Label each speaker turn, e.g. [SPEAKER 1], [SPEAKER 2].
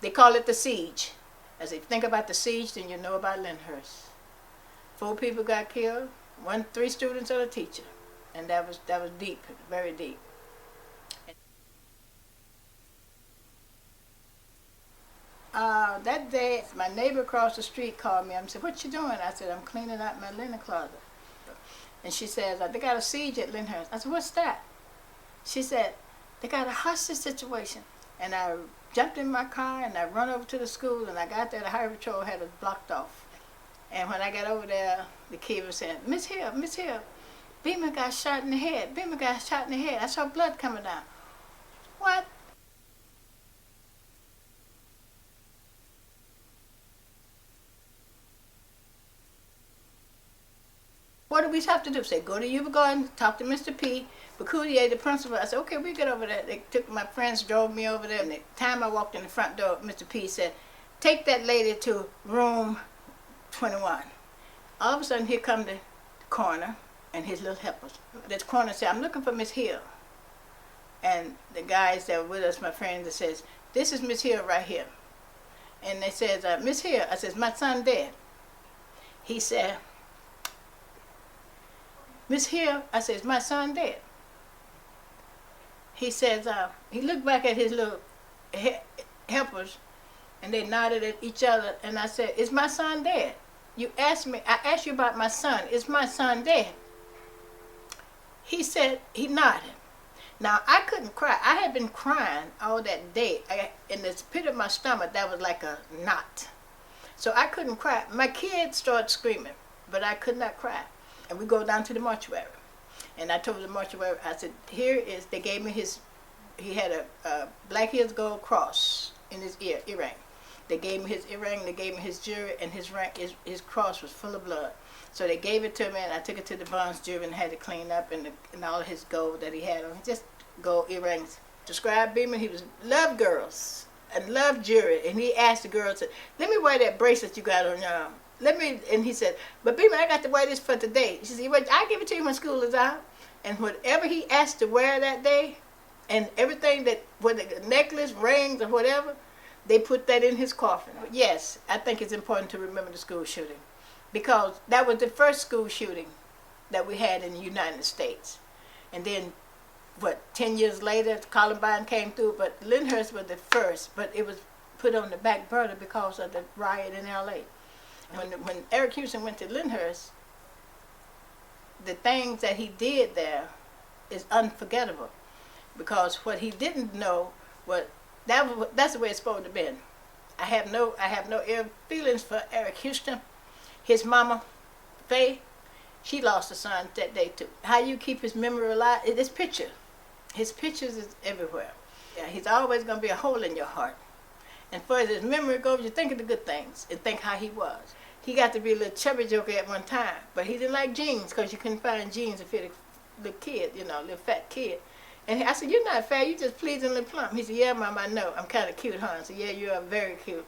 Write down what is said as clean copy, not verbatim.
[SPEAKER 1] They call it the siege. As if you think about the siege, then you know about Lindhurst. 4 people got killed, 3 students and a teacher, and that was deep, very deep. That day, my neighbor across the street called me and said, "What you doing?" I said, "I'm cleaning out my linen closet." And she says, "They got a siege at Lindhurst." I said, "What's that?" She said, "They got a hostage situation." And I jumped in my car and I run over to the school, and I got there, the highway patrol had it blocked off. And when I got over there, the kid was saying, Miss Hill, Beamon got shot in the head. Beamon got shot in the head. I saw blood coming down." What? What do we have to do? Say, go to Yuba Garden, talk to Mr. P. Bacudier, the principal. I said, "Okay, we get over there." They took my friends, drove me over there, and the time I walked in the front door, Mr. P said, "Take that lady to room 21. All of a sudden, here come the coroner and his little helpers. The coroner said, "I'm looking for Miss Hill." And the guys that were with us, my friends, that says, "This is Miss Hill right here." And they says, "Miss Hill," I says, "My son dead." He said, "Miss Hill," I says, "My son dead." He says, he looked back at his little helpers, and they nodded at each other, and I said, "Is my son dead? You asked me, I asked you about my son. Is my son dead?" He said, he nodded. Now, I couldn't cry. I had been crying all that day. In the pit of my stomach, that was like a knot. So I couldn't cry. My kids started screaming, but I could not cry. And we go down to the mortuary. And I told the mortuary, I said, "Here is," they gave me he had a Black Hills Gold Cross in his earring. They gave me his earring, they gave me his jewelry, and his cross was full of blood. So they gave it to me, and I took it to the Bonds Jury and had it cleaned up, and all of his gold that he had on, just gold earrings. Described Beamon, he loved girls and loved jewelry, and he asked the girls, "Let me wear that bracelet you got on your arm. And he said, "But Beamon, I got to wear this for today." She said, "Well, I'll give it to you when school is out." And whatever he asked to wear that day, and everything that, whether the necklace, rings, or whatever, they put that in his coffin. Yes, I think it's important to remember the school shooting, because that was the first school shooting that we had in the United States. And then, 10 years later, Columbine came through, but Lindhurst was the first, but it was put on the back burner because of the riot in L.A. When Eric Houston went to Lindhurst, the things that he did there is unforgettable, because what he didn't know was that's the way it's supposed to be. I have no ill feelings for Eric Houston. His mama, Faye, she lost a son that day too. How you keep his memory alive? His pictures is everywhere. Yeah, he's always going to be a hole in your heart. And far as his memory goes, you think of the good things and think how he was. He got to be a little chubby joker at one time, but he didn't like jeans because you couldn't find jeans to fit a little kid, a little fat kid. And I said, "You're not fat, you're just pleasingly plump." He said, "Yeah, Mom, I know. I'm kind of cute, huh?" I said, "Yeah, you are very cute."